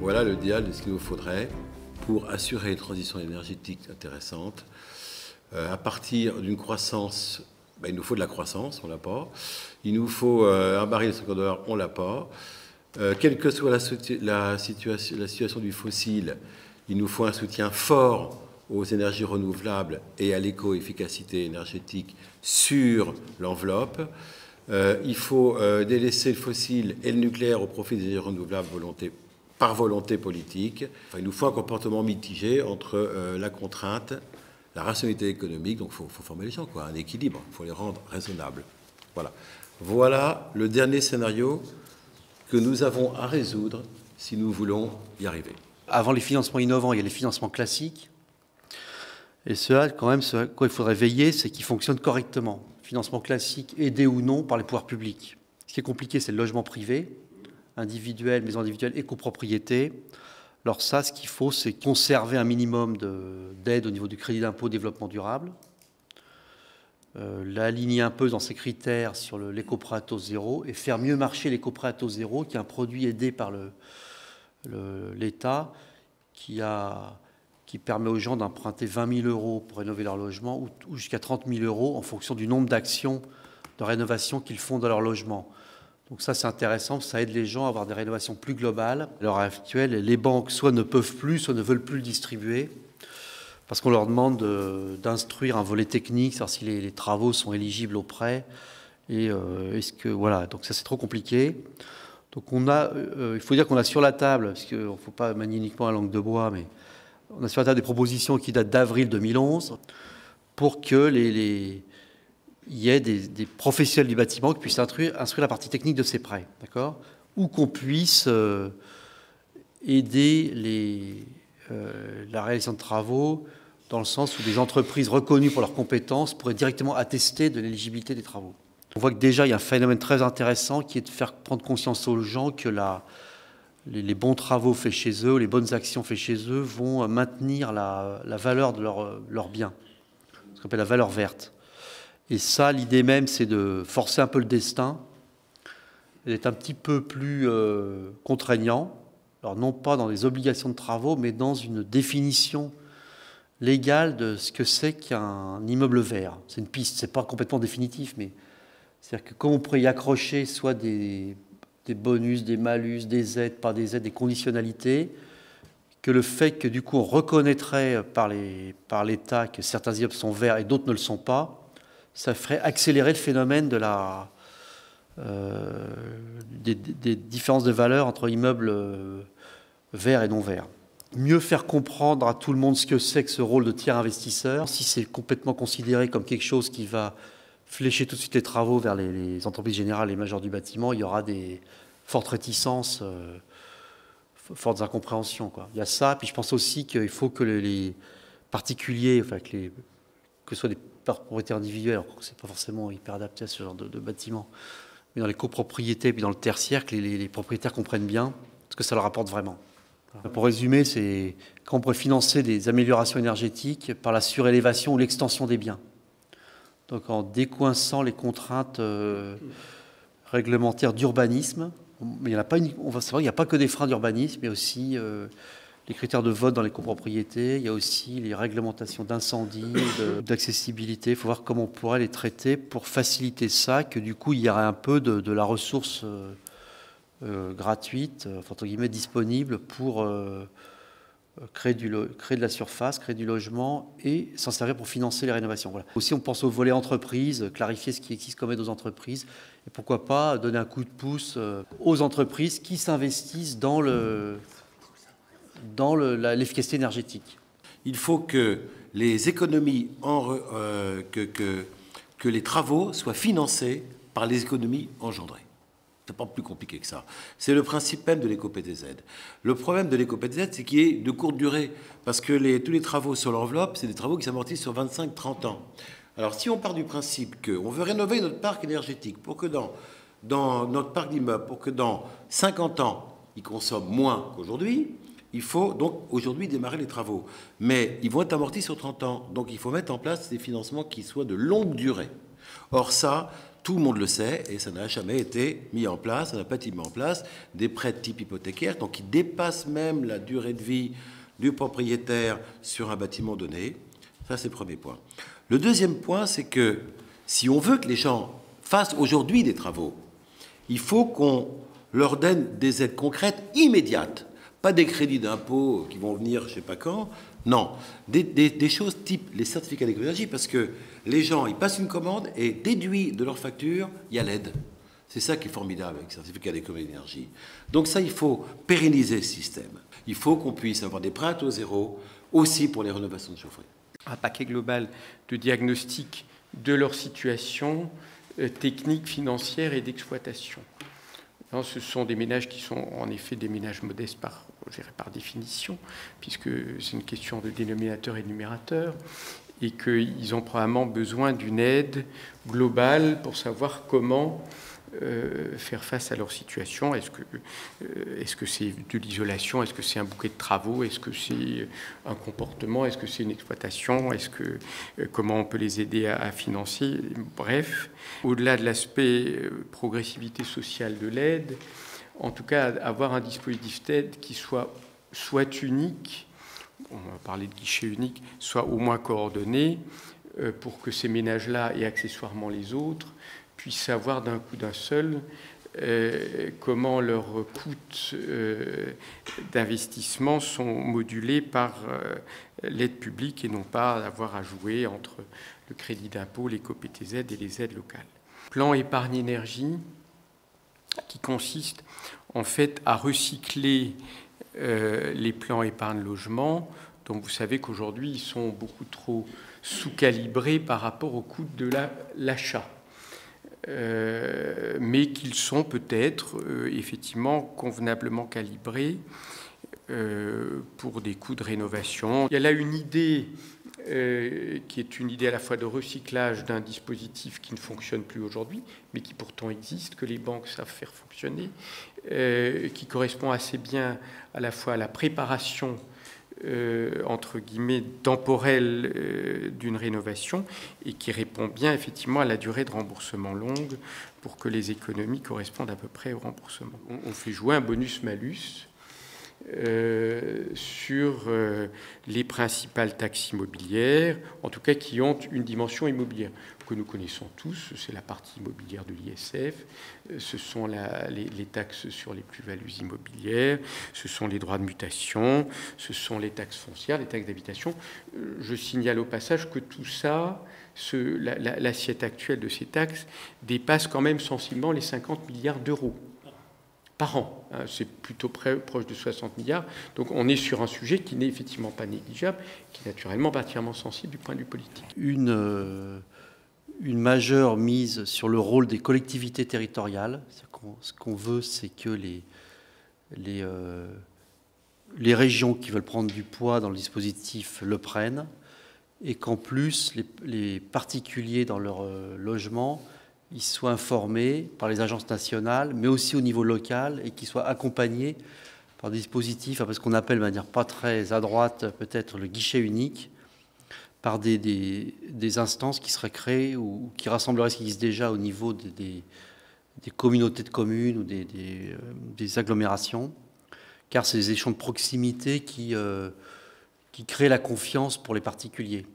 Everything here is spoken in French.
Voilà le dial de ce qu'il nous faudrait pour assurer une transition énergétique intéressante. À partir d'une croissance, il nous faut de la croissance, on ne l'a pas. Il nous faut un baril de $50, on ne l'a pas. Quelle que soit la situation du fossile, il nous faut un soutien fort aux énergies renouvelables et à l'éco-efficacité énergétique sur l'enveloppe. Il faut délaisser le fossile et le nucléaire au profit des énergies renouvelables par volonté politique. Enfin, il nous faut un comportement mitigé entre la contrainte, la rationalité économique, donc il faut former les gens, un équilibre, il faut les rendre raisonnables. Voilà le dernier scénario que nous avons à résoudre si nous voulons y arriver. Avant les financements innovants, il y a les financements classiques. Et cela, quand même, ce à quoi il faudrait veiller, c'est qu'ils fonctionnent correctement. Financement classique, aidé ou non par les pouvoirs publics. Ce qui est compliqué, c'est le logement privé, individuel, maison individuelle et copropriété. Alors ça, ce qu'il faut, c'est conserver un minimum d'aide au niveau du crédit d'impôt développement durable, l'aligner un peu dans ses critères sur l'éco-prêt à taux zéro et faire mieux marcher l'éco-prêt à taux zéro, qui est un produit aidé par l'État, qui permet aux gens d'emprunter 20 000 € pour rénover leur logement ou jusqu'à 30 000 € en fonction du nombre d'actions de rénovation qu'ils font dans leur logement. Donc ça, c'est intéressant, ça aide les gens à avoir des rénovations plus globales. À l'heure actuelle, les banques soit ne peuvent plus, soit ne veulent plus le distribuer, parce qu'on leur demande d'instruire un volet technique, c'est-à-dire si les travaux sont éligibles au prêt. Et voilà, donc ça c'est trop compliqué. Donc il faut dire qu'on a sur la table, parce qu'il ne faut pas manier uniquement la langue de bois, mais on a sur la table des propositions qui datent d'avril 2011 pour que il y ait des professionnels du bâtiment qui puissent instruire la partie technique de ces prêts, d'accord, ou qu'on puisse aider la réalisation de travaux dans le sens où des entreprises reconnues pour leurs compétences pourraient directement attester de l'éligibilité des travaux. On voit que déjà il y a un phénomène très intéressant qui est de faire prendre conscience aux gens que les bons travaux faits chez eux, les bonnes actions faites chez eux vont maintenir la valeur de leurs biens, ce qu'on appelle la valeur verte. Et ça, l'idée même, c'est de forcer un peu le destin, d'être un petit peu plus contraignant, alors non pas dans les obligations de travaux, mais dans une définition légale de ce que c'est qu'un immeuble vert. C'est une piste, c'est pas complètement définitif, mais c'est-à-dire que comme on pourrait y accrocher soit des bonus, des malus, des aides, pas des aides, des conditionnalités, que le fait que du coup on reconnaîtrait par l'État que certains immeubles sont verts et d'autres ne le sont pas, ça ferait accélérer le phénomène de des différences de valeur entre immeubles verts et non verts. Mieux faire comprendre à tout le monde ce que c'est que ce rôle de tiers investisseur. Si c'est complètement considéré comme quelque chose qui va flécher tout de suite les travaux vers les entreprises générales, les majors du bâtiment, il y aura des fortes réticences, fortes incompréhensions, quoi. Il y a ça, puis je pense aussi qu'il faut que les particuliers, enfin que ce soit des propriétaires individuels, alors que c'est pas forcément hyper adapté à ce genre de bâtiment, mais dans les copropriétés puis dans le tertiaire, que les propriétaires comprennent bien ce que ça leur apporte vraiment. Voilà. Pour résumer, c'est quand on pourrait financer des améliorations énergétiques par la surélévation ou l'extension des biens. Donc en décoinçant les contraintes réglementaires d'urbanisme, mais il y en a pas on va savoir, il n'y a pas que des freins d'urbanisme, mais aussi les critères de vote dans les copropriétés, il y a aussi les réglementations d'incendie, d'accessibilité. Il faut voir comment on pourrait les traiter pour faciliter ça, que du coup il y aurait un peu de la ressource gratuite, entre guillemets, disponible pour créer de la surface, créer du logement et s'en servir pour financer les rénovations. Voilà. Aussi, on pense au volet entreprise, clarifier ce qui existe comme aide aux entreprises et pourquoi pas donner un coup de pouce aux entreprises qui s'investissent dans l'efficacité énergétique. Il faut que les économies, que les travaux soient financés par les économies engendrées. C'est pas plus compliqué que ça. C'est le principe même de l'éco-PTZ. Le problème de l'éco-PTZ, c'est qu'il est de courte durée, parce que tous les travaux sur l'enveloppe, c'est des travaux qui s'amortissent sur 25-30 ans. Alors si on part du principe qu'on veut rénover notre parc énergétique pour que dans notre parc d'immeubles, pour que dans 50 ans, il consomme moins qu'aujourd'hui, il faut donc aujourd'hui démarrer les travaux. Mais ils vont être amortis sur 30 ans, donc il faut mettre en place des financements qui soient de longue durée. Or ça, tout le monde le sait, et ça n'a jamais été mis en place, ça n'a pas été mis en place, des prêts de type hypothécaire, donc qui dépassent même la durée de vie du propriétaire sur un bâtiment donné. Ça, c'est le premier point. Le deuxième point, c'est que si on veut que les gens fassent aujourd'hui des travaux, il faut qu'on leur donne des aides concrètes immédiates, pas des crédits d'impôt qui vont venir je ne sais pas quand, non, des choses type les certificats d'économie, parce que les gens, ils passent une commande et déduit de leur facture, il y a l'aide. C'est ça qui est formidable avec le certificat d'économie d'énergie. Donc ça, il faut pérenniser ce système. Il faut qu'on puisse avoir des prêts à taux zéro aussi pour les rénovations de chaufferie. Un paquet global de diagnostic de leur situation technique, financière et d'exploitation. Ce sont des ménages qui sont en effet des ménages modestes par définition, puisque c'est une question de dénominateur et de numérateur, et qu'ils ont probablement besoin d'une aide globale pour savoir comment faire face à leur situation. Est-ce que c'est de l'isolation? Est-ce que c'est un bouquet de travaux? Est-ce que c'est un comportement? Est-ce que c'est une exploitation? Comment on peut les aider à financer? Bref, au-delà de l'aspect progressivité sociale de l'aide, en tout cas avoir un dispositif d'aide qui soit unique, on va parler de guichet unique, soit au moins coordonné, pour que ces ménages-là et accessoirement les autres puissent savoir d'un coup d'un seul comment leurs coûts d'investissement sont modulés par l'aide publique et non pas avoir à jouer entre le crédit d'impôt, l'éco-PTZ et les aides locales. Plan épargne énergie qui consiste en fait à recycler les plans épargne logement, dont vous savez qu'aujourd'hui ils sont beaucoup trop sous-calibrés par rapport au coût de l'achat. Mais qu'ils sont peut-être effectivement convenablement calibrés pour des coûts de rénovation. Il y a là une idée qui est une idée à la fois de recyclage d'un dispositif qui ne fonctionne plus aujourd'hui, mais qui pourtant existe, que les banques savent faire fonctionner, qui correspond assez bien à la fois à la préparation entre guillemets temporelle d'une rénovation et qui répond bien effectivement à la durée de remboursement longue pour que les économies correspondent à peu près au remboursement. On fait jouer un bonus-malus sur les principales taxes immobilières, en tout cas qui ont une dimension immobilière que nous connaissons tous, c'est la partie immobilière de l'ISF, ce sont les taxes sur les plus-values immobilières, ce sont les droits de mutation, ce sont les taxes foncières, les taxes d'habitation. Je signale au passage que tout ça, l'assiette actuelle de ces taxes dépasse quand même sensiblement les 50 milliards d'euros par an. C'est plutôt proche de 60 milliards. Donc on est sur un sujet qui n'est effectivement pas négligeable, qui est naturellement particulièrement sensible du point de vue politique. Une majeure mise sur le rôle des collectivités territoriales. Ce qu'on veut, c'est que les régions qui veulent prendre du poids dans le dispositif le prennent, et qu'en plus, les particuliers dans leur logement, ils soient informés par les agences nationales, mais aussi au niveau local, et qu'ils soient accompagnés par des dispositifs, parce qu'on appelle de manière pas très à droite peut-être le guichet unique, par des instances qui seraient créées ou qui rassembleraient ce qui existe déjà au niveau des communautés de communes ou des agglomérations, car c'est des échelons de proximité qui créent la confiance pour les particuliers.